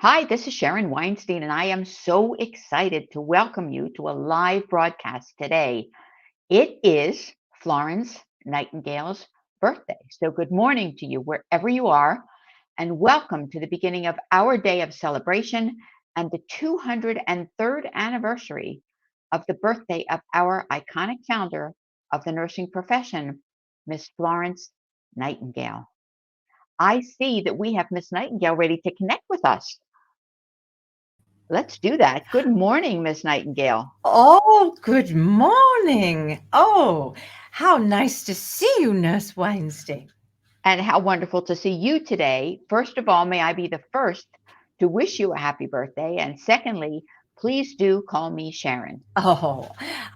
Hi, this is Sharon Weinstein, and I am so excited to welcome you to a live broadcast today. It is Florence Nightingale's birthday. So, good morning to you wherever you are, and welcome to the beginning of our day of celebration and the 203rd anniversary of the birthday of our iconic founder of the nursing profession, Miss Florence Nightingale. I see that we have Miss Nightingale ready to connect with us. Let's do that. Good morning, Miss Nightingale. Oh, good morning. Oh, how nice to see you, Nurse Weinstein. And how wonderful to see you today. First of all, may I be the first to wish you a happy birthday. And secondly, please do call me Sharon. Oh,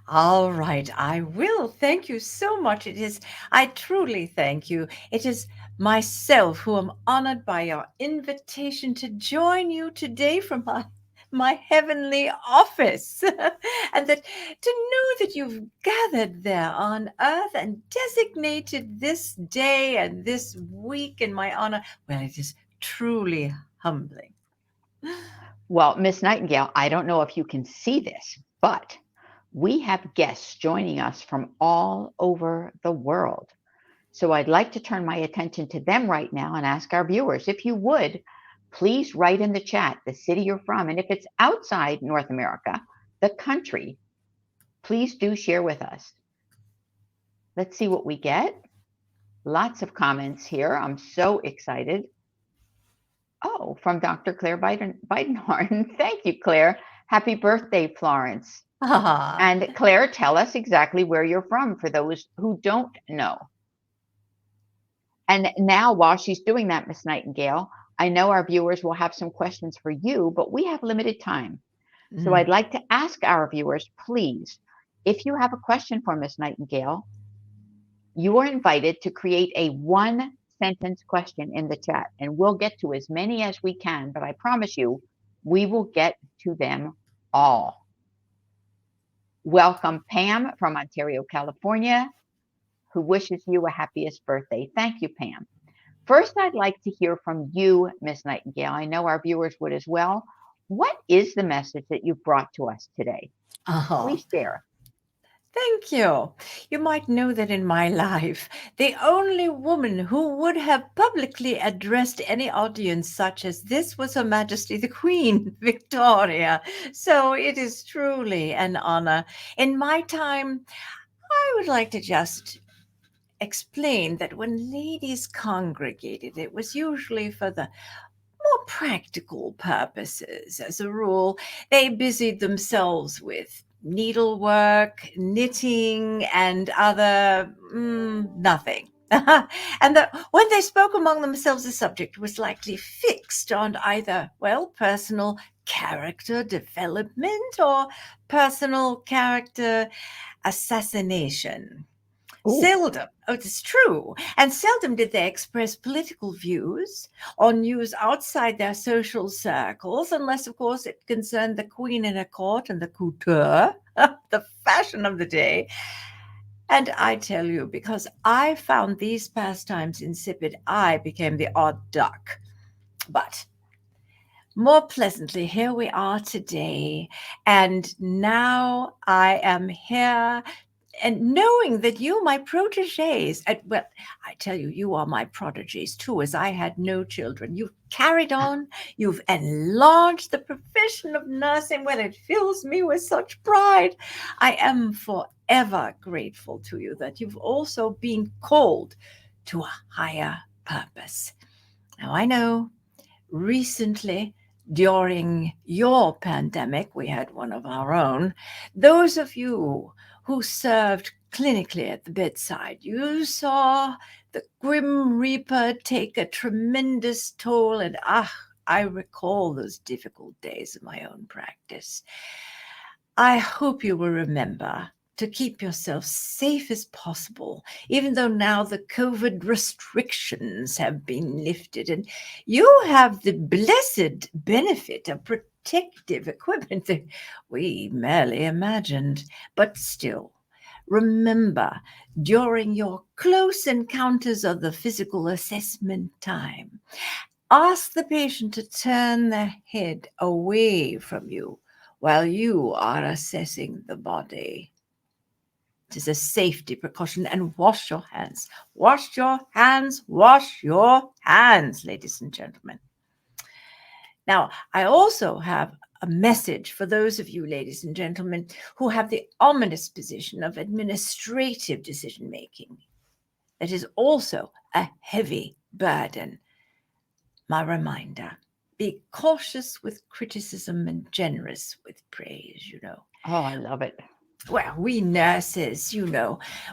all right. I will. Thank you so much. I truly thank you. It is myself who am honored by your invitation to join you today from my heavenly office. And that to know that you've gathered there on earth and designated this day and this week in my honor, well, it is truly humbling. Well, Miss Nightingale, I don't know if you can see this, but we have guests joining us from all over the world. So I'd like to turn my attention to them right now and ask our viewers, if you would, please write in the chat the city you're from. And if it's outside North America, the country, please do share with us. Let's see what we get. Lots of comments here. I'm so excited. Oh, from Dr. Claire Bidenhorn. Thank you, Claire. Happy birthday, Florence. Ah. And Claire, tell us exactly where you're from for those who don't know. And now, while she's doing that, Miss Nightingale, I know our viewers will have some questions for you, but we have limited time. So I'd like to ask our viewers, please, if you have a question for Miss Nightingale, you are invited to create a one sentence question in the chat, and we'll get to as many as we can, but I promise you, we will get to them all. Welcome, Pam from Ontario, California, who wishes you a happiest birthday. Thank you, Pam. First, I'd like to hear from you, Miss Nightingale. I know our viewers would as well. What is the message that you've brought to us today? Oh, Please share. thank you. You might know that in my life, the only woman who would have publicly addressed any audience such as this was Her Majesty the Queen, Victoria. So it is truly an honor. In my time, I would like to just explain that when ladies congregated, it was usually for the more practical purposes. As a rule, they busied themselves with needlework, knitting, and other nothing. And that when they spoke among themselves, the subject was likely fixed on either, well, personal character development or personal character assassination. Ooh, Seldom, oh, it's true, and seldom did they express political views or news outside their social circles, unless, of course, it concerned the queen and her court and the couture, the fashion of the day. And I tell you, because I found these pastimes insipid, I became the odd duck. But more pleasantly, here we are today, and now I am here and knowing that you, my proteges, well, I tell you, you are my prodigies too, as I had no children. You've carried on, you've enlarged the profession of nursing. Well, it fills me with such pride. I am forever grateful to you that you've also been called to a higher purpose. Now, I know recently, during your pandemic, we had one of our own. Those of you who served clinically at the bedside, you saw the Grim Reaper take a tremendous toll, and I recall those difficult days of my own practice. I hope you will remember to keep yourself safe as possible, even though now the COVID restrictions have been lifted and you have the blessed benefit of protective equipment that we merely imagined. But still, remember, during your close encounters of the physical assessment time, Ask the patient to turn their head away from you while you are assessing the body. It is a safety precaution. And wash your hands. Wash your hands. Wash your hands, ladies and gentlemen. Now, I also have a message for those of you, ladies and gentlemen, who have the ominous position of administrative decision making. That is also a heavy burden. My reminder: be cautious with criticism and generous with praise, Oh, I love it. Well, we nurses,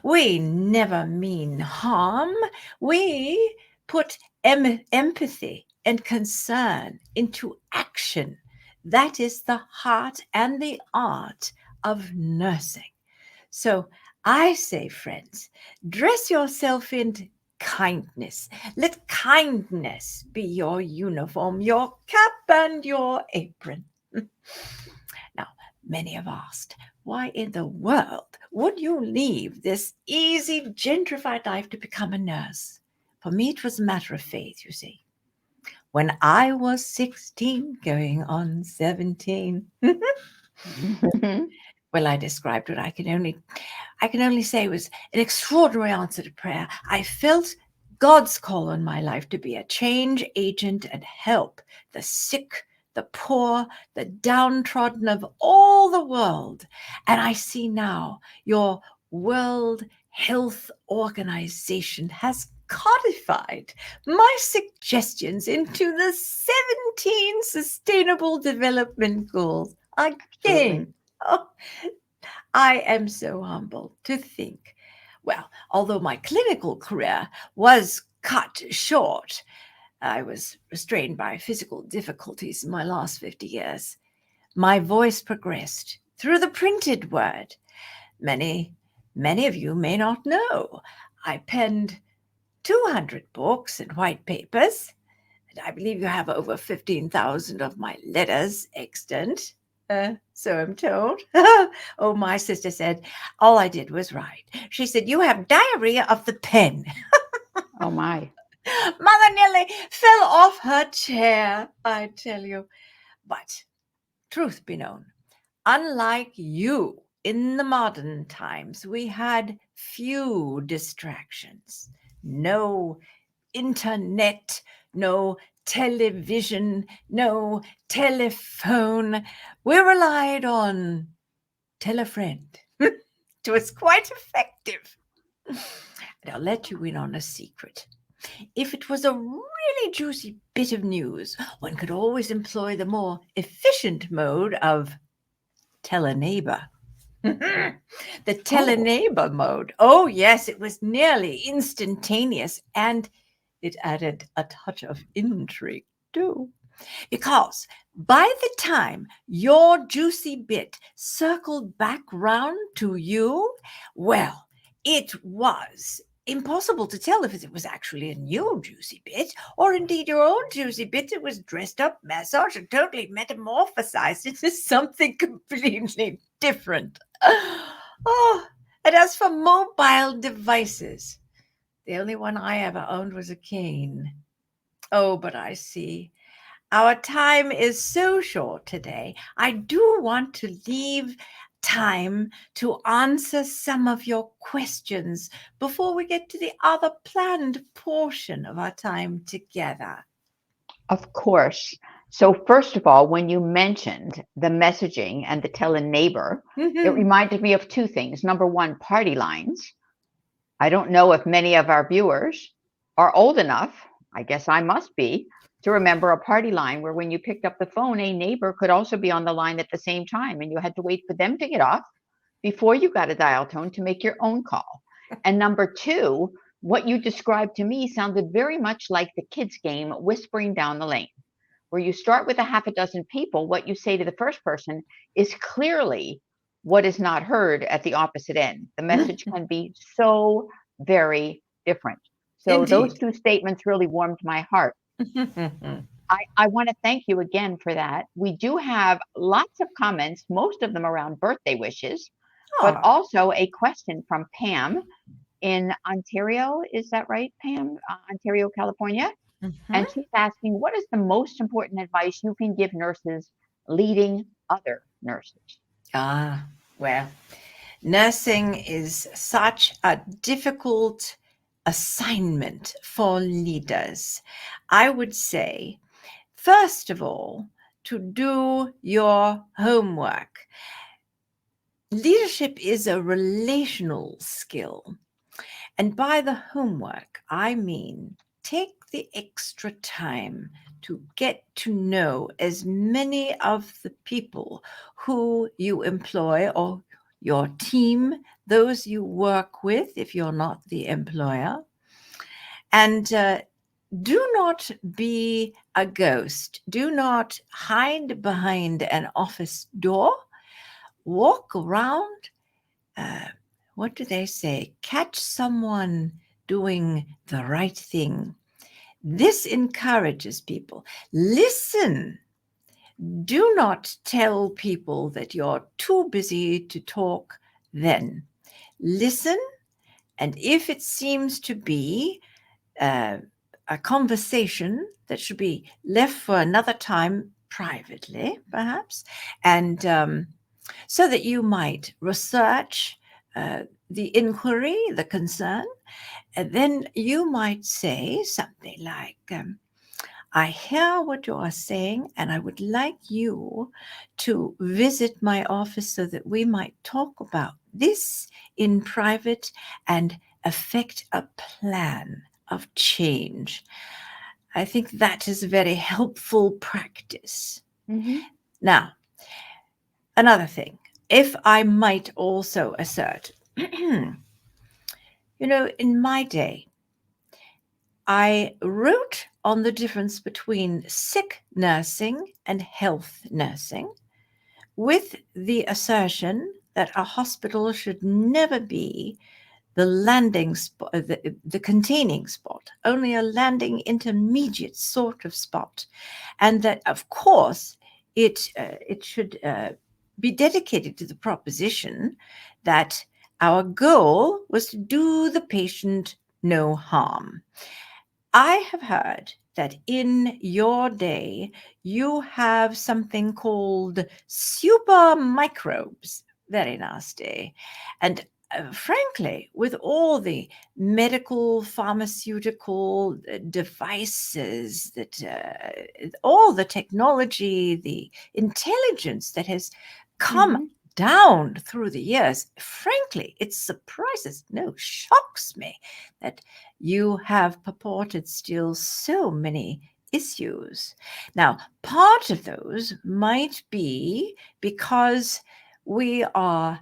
we never mean harm. We put empathy and concern into action. That is the heart and the art of nursing. So I say, friends, dress yourself in kindness. Let kindness be your uniform, your cap and your apron. Now, many have asked, why in the world would you leave this easy, gentrified life to become a nurse? For me, it was a matter of faith, you see. When I was 16, going on 17, well, I described what I can only say was an extraordinary answer to prayer. I felt God's call on my life to be a change agent and help the sick, the poor, the downtrodden of all the world. And I see now your World Health Organization has codified my suggestions into the 17 Sustainable Development Goals. Absolutely. Again, oh, I am so humbled to think. Well, although my clinical career was cut short, I was restrained by physical difficulties in my last 50 years. My voice progressed through the printed word. Many of you may not know I penned 200 books and white papers, and I believe you have over 15,000 of my letters extant. So I'm told. Oh, my sister said, all I did was write. She said, you have diarrhea of the pen. Oh, my. Mother nearly fell off her chair, I tell you. But truth be known, unlike you in the modern times, we had few distractions. No internet, no television, no telephone. We relied on telefriend. It was quite effective. And I'll let you in on a secret. If it was a really juicy bit of news, one could always employ the more efficient mode of tell a neighbor. The tell a neighbor mode. Oh, yes, it was nearly instantaneous, and it added a touch of intrigue too. Because by the time your juicy bit circled back round to you, well, it was impossible to tell if it was actually a new juicy bit or indeed your old juicy bit that was dressed up, massaged, and totally metamorphosized into something completely different. Oh, and as for mobile devices, the only one I ever owned was a cane. Oh, but I see. Our time is so short today. I do want to leave time to answer some of your questions before we get to the other planned portion of our time together. Of course. So, first of all, when you mentioned the messaging and the tell a neighbor, it reminded me of two things. Number one, party lines. I don't know if many of our viewers are old enough, I guess I must be, to remember a party line where when you picked up the phone, a neighbor could also be on the line at the same time, and you had to wait for them to get off before you got a dial tone to make your own call. And number two, what you described to me sounded very much like the kids' game, Whispering Down the Lane, where you start with a half a dozen people. What you say to the first person is clearly what is not heard at the opposite end. The message can be so very different. So those Indeed. two statements really warmed my heart. I want to thank you again for that. We do have lots of comments, most of them around birthday wishes, but Ah, also a question from Pam in Ontario. Is that right, Pam? Ontario, California. Mhm. And she's asking, what is the most important advice you can give nurses leading other nurses? Ah, well, nursing is such a difficult assignment for leaders. I would say, first of all, to do your homework. Leadership is a relational skill. And by the homework, I mean take the extra time to get to know as many of the people who you employ or your team, those you work with if you're not the employer. And do not be a ghost. Do not hide behind an office door. Walk around, uh, what do they say? Catch someone doing the right thing. This encourages people. Listen. Do not tell people that you're too busy to talk then. Listen, and if it seems to be uh, a conversation that should be left for another time privately, perhaps, and so that you might research uh, the inquiry, the concern, and then you might say something like, I hear what you are saying, and I would like you to visit my office so that we might talk about this in private and affect a plan of change. I think that is a very helpful practice. Mm-hmm. Now, another thing, if I might also assert, in my day, I wrote on the difference between sick nursing and health nursing with the assertion that a hospital should never be the landing spot, the containing spot, only a landing intermediate sort of spot, and that of course it should be dedicated to the proposition that our goal was to do the patient no harm. I have heard that in your day you have something called super microbes. Very nasty. And frankly, with all the medical, pharmaceutical devices, that all the technology, the intelligence that has come Mm-hmm. down through the years, frankly, it surprises, no, shocks me that you have purported still so many issues. Now, part of those might be because we are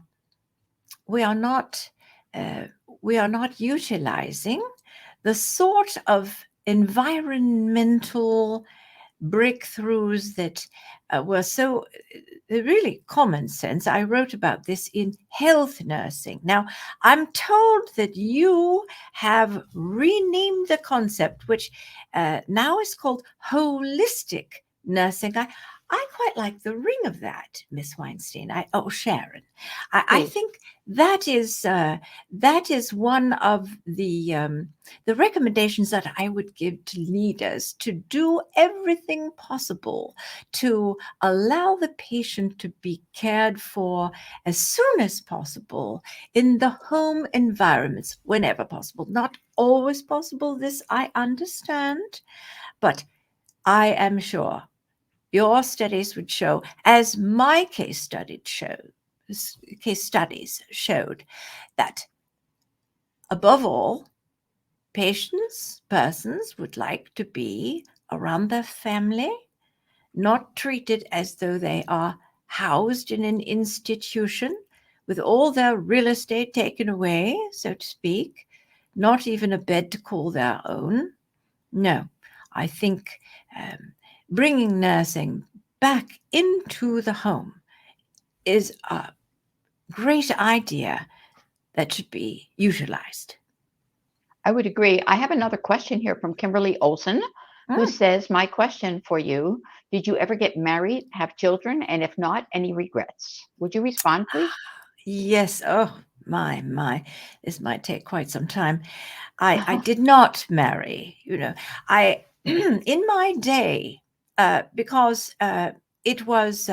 we are not uh, we are not utilizing the sort of environmental breakthroughs that were so really common sense. I wrote about this in health nursing. Now, I'm told that you have renamed the concept, which now is called holistic nursing. I quite like the ring of that, Miss Weinstein. Sharon. I Please. think that is one of the recommendations that I would give to leaders, to do everything possible to allow the patient to be cared for as soon as possible in the home environments, whenever possible. Not always possible, this I understand, but I am sure your studies would show, as my case studies showed, that above all, persons would like to be around their family, not treated as though they are housed in an institution with all their real estate taken away, so to speak, not even a bed to call their own. No, I think bringing nursing back into the home is a great idea that should be utilized. I would agree. I have another question here from Kimberly Olson, who Mm. says, my question for you, did you ever get married, have children? And if not, any regrets? Would you respond, please? Yes. Oh, my. This might take quite some time. I did not marry. in my day, because it was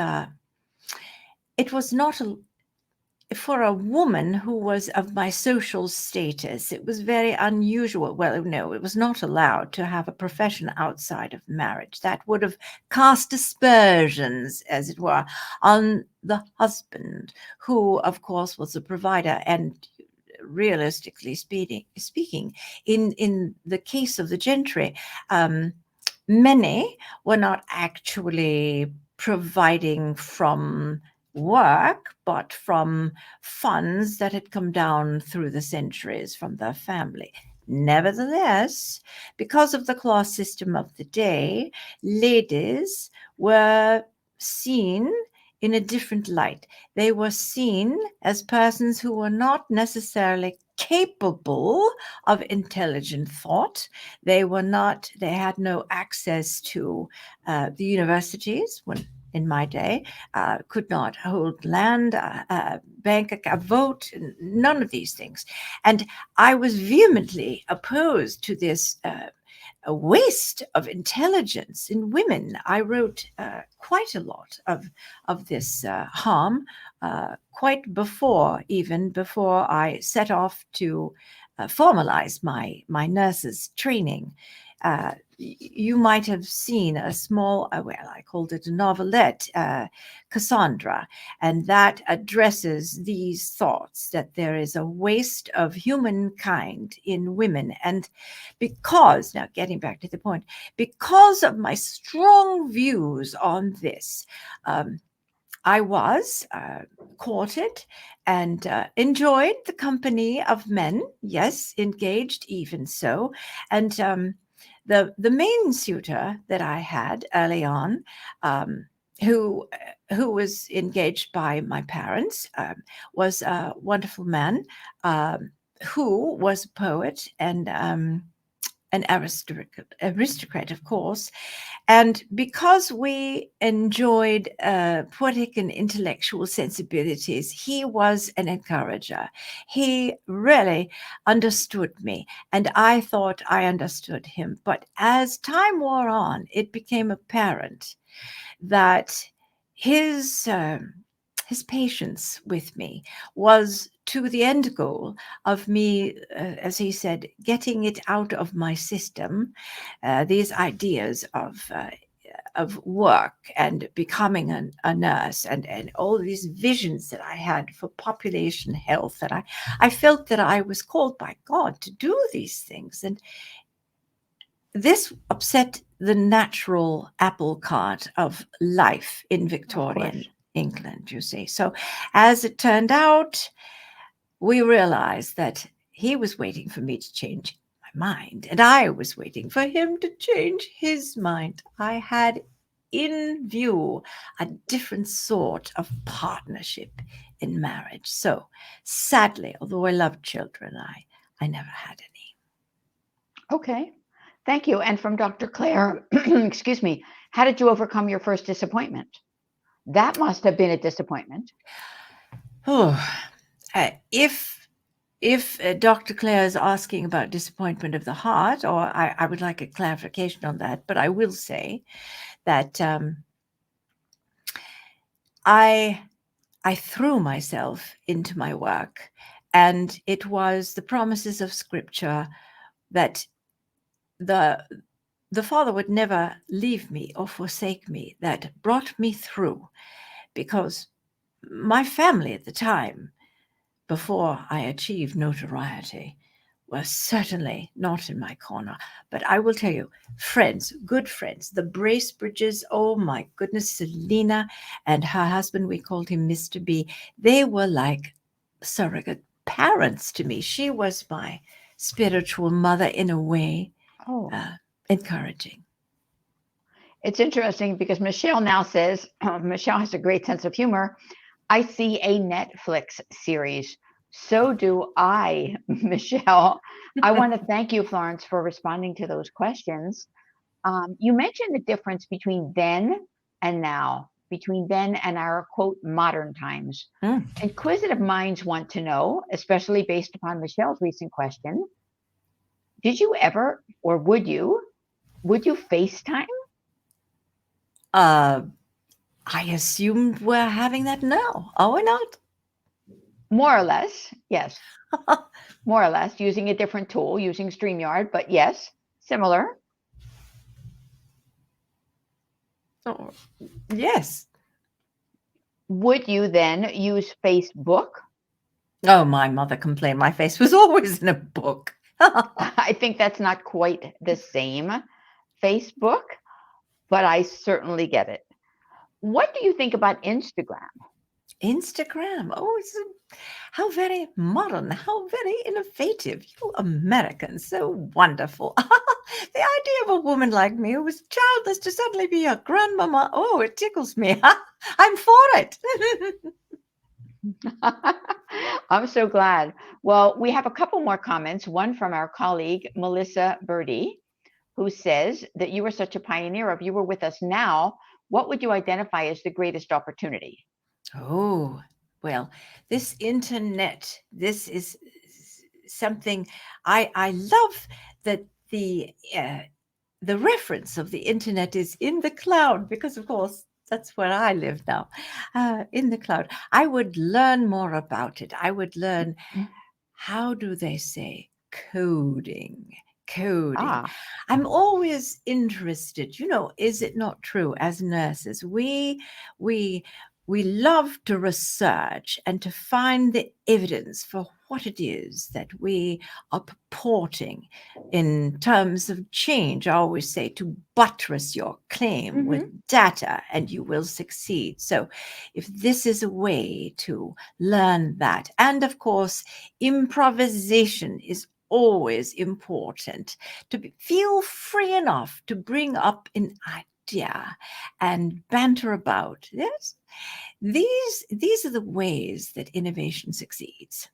not for a woman who was of my social status, it was very unusual. Well, no, it was not allowed to have a profession outside of marriage. That would have cast aspersions, as it were, on the husband, who, of course, was a provider. And realistically speaking, in the case of the gentry, many were not actually providing from work, but from funds that had come down through the centuries from their family. Nevertheless, because of the class system of the day, ladies were seen in a different light. They were seen as persons who were not necessarily capable of intelligent thought. They had no access to the universities when in my day, could not hold land, bank account, vote, none of these things. And I was vehemently opposed to this a waste of intelligence in women. I wrote quite a lot of this harm quite even before I set off to formalize my nurse's training. You might have seen a small, I called it a novelette, Cassandra, and that addresses these thoughts that there is a waste of humankind in women. And now getting back to the point, because of my strong views on this, I was courted and enjoyed the company of men, yes, engaged even so. And the main suitor that I had early on, who was engaged by my parents, was a wonderful man who was a poet and an aristocrat, of course. And because we enjoyed poetic and intellectual sensibilities, he was an encourager. He really understood me, and I thought I understood him. But as time wore on, it became apparent that his patience with me was to the end goal of me, as he said, getting it out of my system, these ideas of work and becoming a nurse and all these visions that I had for population health. And I felt that I was called by God to do these things. And this upset the natural apple cart of life in Victorian England, you see. So as it turned out, we realized that he was waiting for me to change my mind, and I was waiting for him to change his mind. I had in view a different sort of partnership in marriage. So sadly, although I loved children, I never had any. Okay. Thank you. And from Dr. Claire, excuse me, how did you overcome your first disappointment? That must have been a disappointment. Oh, if Dr. Claire is asking about disappointment of the heart, or I would like a clarification on that, but I will say that I threw myself into my work, and it was the promises of Scripture that the Father would never leave me or forsake me that brought me through, because my family at the time, before I achieved notoriety, was certainly not in my corner. But I will tell you, friends, good friends, the Bracebridges, oh my goodness, Selina and her husband, we called him Mr. B, they were like surrogate parents to me. She was my spiritual mother in a way, encouraging. It's interesting because Michelle now says, Michelle has a great sense of humor. I see a Netflix series. So do I, Michelle. I want to thank you, Florence, for responding to those questions. You mentioned the difference between then and now, between then and our quote modern times. Inquisitive minds want to know, especially based upon Michelle's recent question, did you ever, or would you, Would you FaceTime? Uh, I assumed we're having that now. Are we not? More or less, yes. More or less, using a different tool, using StreamYard, but yes, similar. Oh, yes. Would you then use Facebook? Oh, my mother complained my face was always in a book. I think that's not quite the same Facebook, but I certainly get it. What do you think about Instagram? Instagram. Oh, how very modern, how very innovative. You Americans, so wonderful. The idea of a woman like me who was childless to suddenly be a grandmama. Oh, it tickles me. I'm for it. I'm so glad. Well, we have a couple more comments. One from our colleague, Melissa Birdie, who says that you are such a pioneer. If you were with us now, what would you identify as the greatest opportunity? Oh, well, this internet, this is something I love that the reference of the internet is in the cloud, because of course that's where I live now, in the cloud. I would learn more about it. I would learn, how do they say, coding. Ah, I'm always interested, is it not true, as nurses we we love to research and to find the evidence for what it is that we are purporting in terms of change. I always say, to buttress your claim with data and you will succeed. So if this is a way to learn that, and of course improvisation is always important, to feel free enough to bring up an idea and banter about. Yes, these are the ways that innovation succeeds.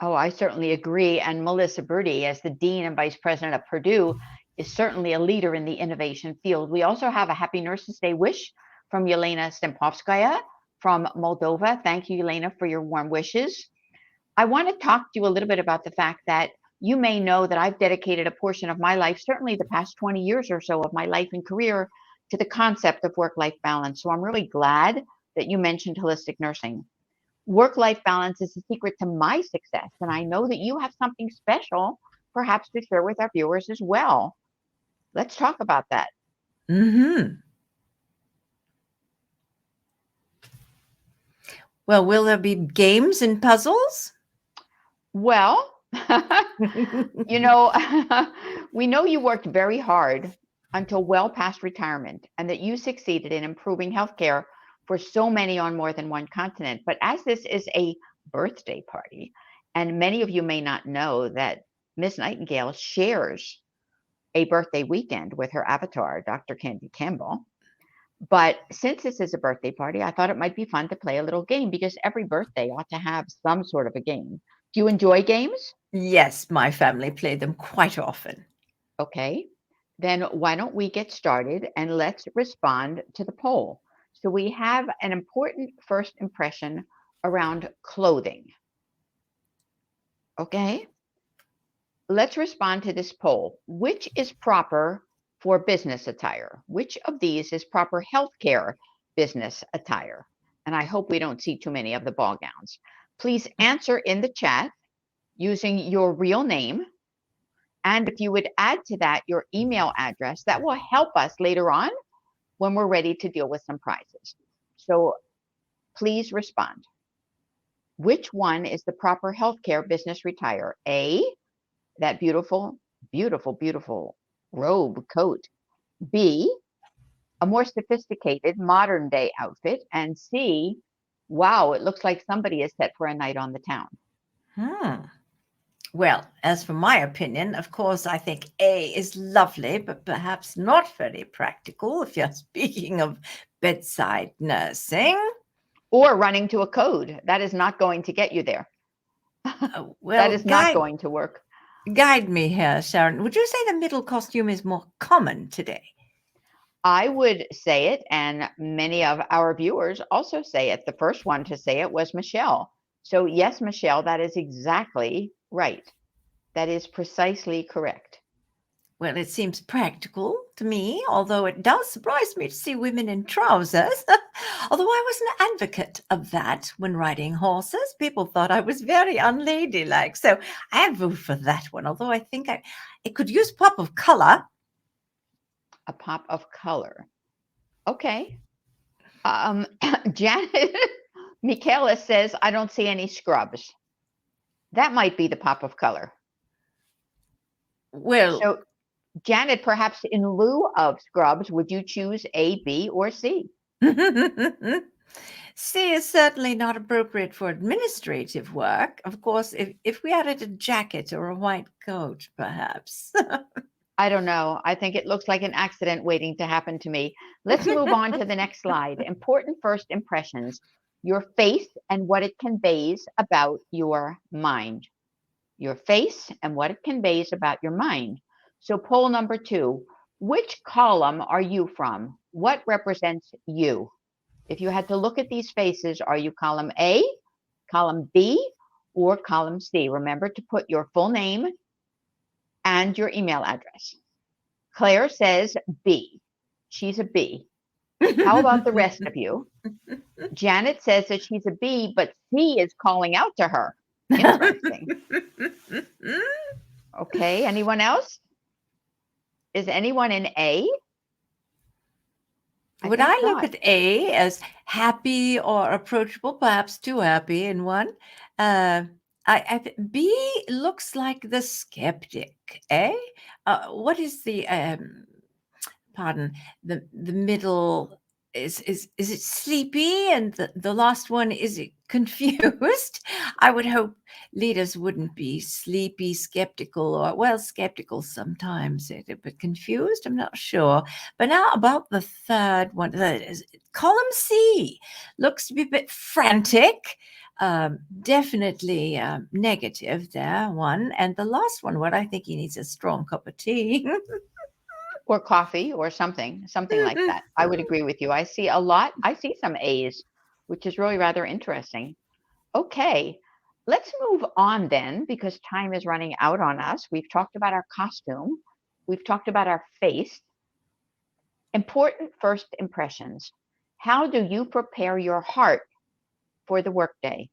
Oh, I certainly agree. And Melissa Birdie, as the Dean and Vice President of Purdue, is certainly a leader in the innovation field. We also have a Happy Nurses Day wish from Yelena Stempovskaya from Moldova. Thank you, Yelena, for your warm wishes. I want to talk to you a little bit about the fact that you may know that I've dedicated a portion of my life, certainly the past 20 years or so of my life and career, to the concept of work-life balance. So I'm really glad that you mentioned holistic nursing. Work-life balance is the secret to my success, and I know that you have something special perhaps to share with our viewers as well. Let's talk about that. Mm-hmm. Well, will there be games and puzzles? Well, you know, we know you worked very hard until well past retirement and that you succeeded in improving healthcare for so many on more than one continent. But as this is a birthday party, and many of you may not know that Miss Nightingale shares a birthday weekend with her avatar, Dr. Candy Campbell. But since this is a birthday party, I thought it might be fun to play a little game because every birthday ought to have some sort of a game. Do you enjoy games? Yes, my family play them quite often. Okay. Then why don't we get started and let's respond to the poll. So we have an important first impression around clothing. Okay. Let's respond to this poll. Which is proper for business attire? Which of these is proper healthcare business attire? And I hope we don't see too many of the ball gowns. Please answer in the chat using your real name. And if you would add to that your email address, that will help us later on when we're ready to deal with some prizes. So please respond. Which one is the proper healthcare business attire? A, that beautiful, beautiful, beautiful robe coat. B, a more sophisticated modern day outfit. And C, wow, it looks like somebody is set for a night on the town. Well, as for my opinion, of course, I think A is lovely, but perhaps not very practical if you're speaking of bedside nursing. Or running to a code. That is not going to get you there. Well, that is not going to work. Guide me here, Sharon. Would you say the middle costume is more common today? I would say it, and many of our viewers also say it. The first one to say it was Michelle. So yes, Michelle, that is exactly right. That is precisely correct. Well, it seems practical to me, although it does surprise me to see women in trousers. Although I was an advocate of that when riding horses, people thought I was very unladylike. So I vote for that one, although I think it could use pop of color. A pop of color. Okay. Janet Michaela says, I don't see any scrubs. That might be the pop of color. Well, So, Janet, perhaps in lieu of scrubs, would you choose A, B, or C? C is certainly not appropriate for administrative work. Of course, if we added a jacket or a white coat, perhaps. I don't know. I think it looks like an accident waiting to happen to me. Let's move on to the next slide. Important first impressions, your face and what it conveys about your mind. Your face and what it conveys about your mind. So poll number 2, which column are you from? What represents you? If you had to look at these faces, are you column A, column B, or column C? Remember to put your full name and your email address. Claire says B. She's a B. How about the rest of you? Janet says that she's a B, but C is calling out to her. Interesting. Okay, anyone else? Is anyone in A? Would I look at A as happy or approachable, perhaps too happy in one? B looks like the skeptic, eh? What is the pardon, the middle is it sleepy, and the last one, is it confused? I would hope leaders wouldn't be sleepy, skeptical, or well, skeptical sometimes, but confused, I'm not sure. But now about the third one, column C looks to be a bit frantic. Definitely negative there, one. And the last one, what I think he needs a strong cup of tea. Or coffee or something like that. I would agree with you. I see some A's, which is really rather interesting. Okay, let's move on then, because time is running out on us. We've talked about our costume. We've talked about our face. Important first impressions. How do you prepare your heart for the workday?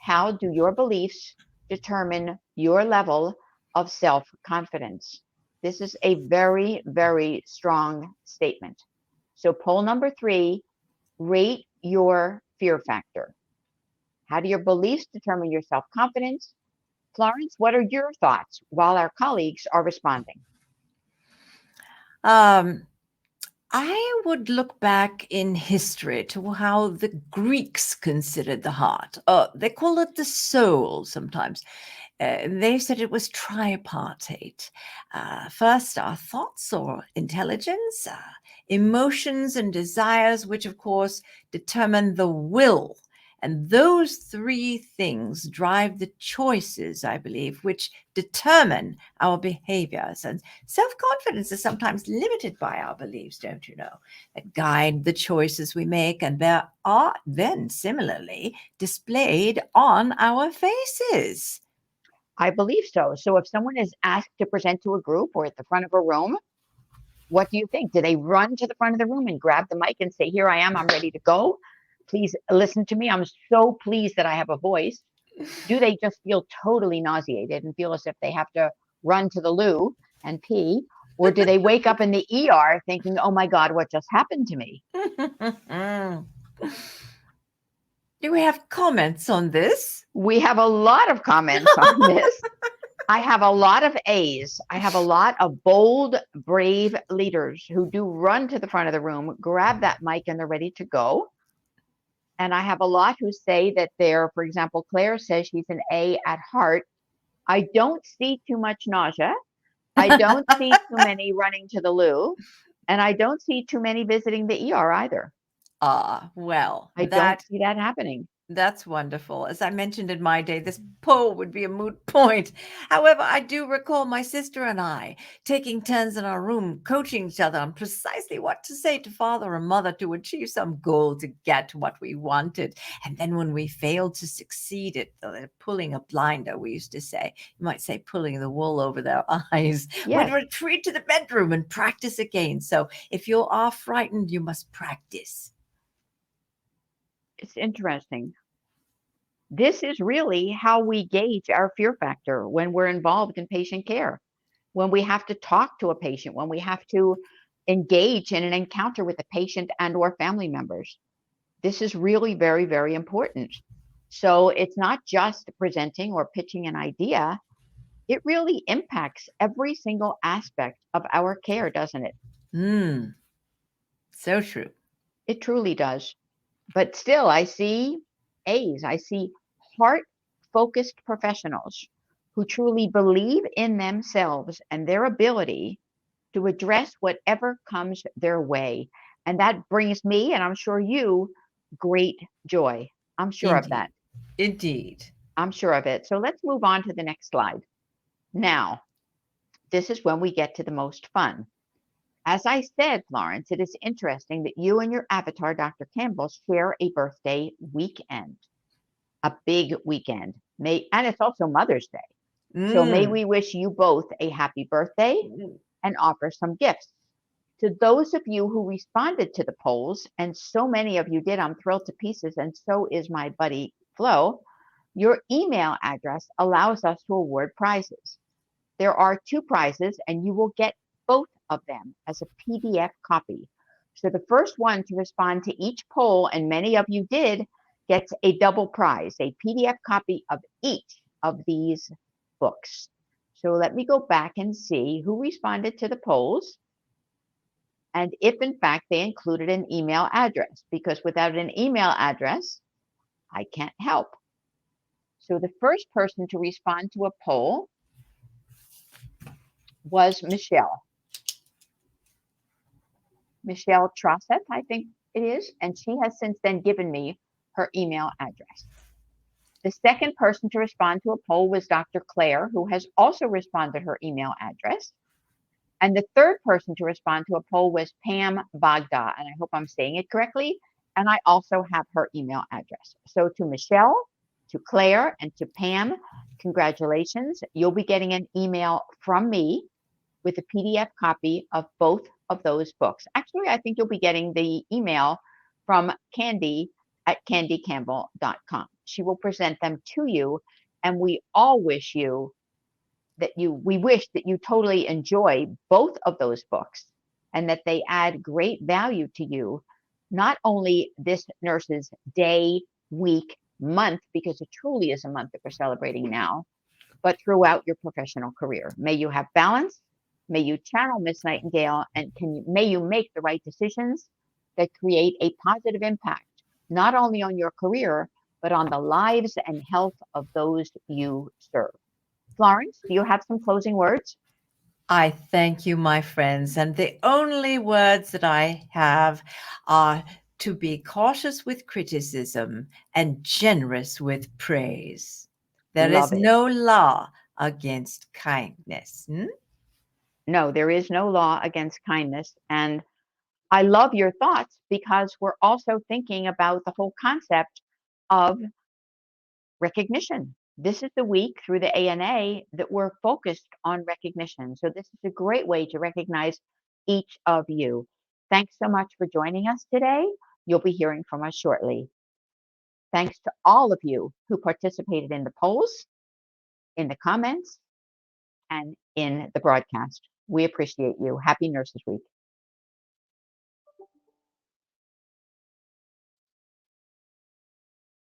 How do your beliefs determine your level of self-confidence? This is a very, very strong statement. So poll number 3, rate your fear factor. How do your beliefs determine your self-confidence? Florence, what are your thoughts while our colleagues are responding? I would look back in history to how the Greeks considered the heart. They call it the soul sometimes. They said it was tripartite. First, our thoughts or intelligence, emotions and desires, which of course determine the will. And those 3 things drive the choices, I believe, which determine our behaviors. And self-confidence is sometimes limited by our beliefs, don't you know, that guide the choices we make. And they are then similarly displayed on our faces. I believe so. So if someone is asked to present to a group or at the front of a room, what do you think? Do they run to the front of the room and grab the mic and say, here I am, I'm ready to go? Please listen to me. I'm so pleased that I have a voice. Do they just feel totally nauseated and feel as if they have to run to the loo and pee? Or do they wake up in the ER thinking, oh my God, what just happened to me? Do we have comments on this? We have a lot of comments on this. I have a lot of A's. I have a lot of bold, brave leaders who do run to the front of the room, grab that mic, and they're ready to go. And I have a lot who say that they're, for example, Claire says she's an A at heart. I don't see too much nausea. I don't see too many running to the loo. And I don't see too many visiting the ER either. Well, I don't see that happening. That's wonderful. As I mentioned in my day, this poll would be a moot point. However, I do recall my sister and I taking turns in our room, coaching each other on precisely what to say to father or mother to achieve some goal to get what we wanted. And then when we failed to succeed at pulling a blinder, we used to say, you might say pulling the wool over their eyes, we'd Yes, retreat to the bedroom and practice again. So if you are frightened, you must practice. it's interesting. This is really how we gauge our fear factor when we're involved in patient care, when we have to talk to a patient, when we have to engage in an encounter with a patient and or family members. This is really very, very important. So it's not just presenting or pitching an idea. It really impacts every single aspect of our care, doesn't it? Hmm, so true. It truly does. But still, I see A's. I see heart focused professionals who truly believe in themselves and their ability to address whatever comes their way. And that brings me, and I'm sure you, great joy. I'm sure of Indeed. that. Indeed. I'm sure of it. So let's move on to the next slide. Now, this is when we get to the most fun. As I said, Florence, it is interesting that you and your avatar, Dr. Campbell, share a birthday weekend, a big weekend. And it's also Mother's Day. So may Mm. we wish you both a happy birthday and offer some gifts. To those of you who responded to the polls, and so many of you did, I'm thrilled to pieces, and so is my buddy Flo, your email address allows us to award prizes. There are two prizes, and you will get both of them as a PDF copy. So the first one to respond to each poll, and many of you did, gets a double prize, a PDF copy of each of these books. So let me go back and see who responded to the polls and if in fact they included an email address, because without an email address, I can't help. So the first person to respond to a poll was Michelle. Michelle Trossett, I think it is, and she has since then given me her email address. The second person to respond to a poll was Dr. Claire, who has also responded her email address. And the third person to respond to a poll was Pam Bagda, and I hope I'm saying it correctly. And I also have her email address. So to Michelle, to Claire, and to Pam, congratulations. You'll be getting an email from me with a PDF copy of both of those books. Actually, I think you'll be getting the email from Candy at candycampbell.com. She will present them to you, and we all wish you we wish that you totally enjoy both of those books and that they add great value to you, not only this nurse's day, week, month, because it truly is a month that we're celebrating now, but throughout your professional career. May you have balance, may you channel Miss Nightingale, and may you make the right decisions that create a positive impact, not only on your career, but on the lives and health of those you serve. Florence, do you have some closing words? I thank you, my friends. And the only words that I have are to be cautious with criticism and generous with praise. There is Love it. no law against kindness. No, there is no law against kindness. And I love your thoughts because we're also thinking about the whole concept of recognition. This is the week through the ANA that we're focused on recognition. So this is a great way to recognize each of you. Thanks so much for joining us today. You'll be hearing from us shortly. Thanks to all of you who participated in the polls, in the comments, and in the broadcast. We appreciate you. Happy Nurses Week.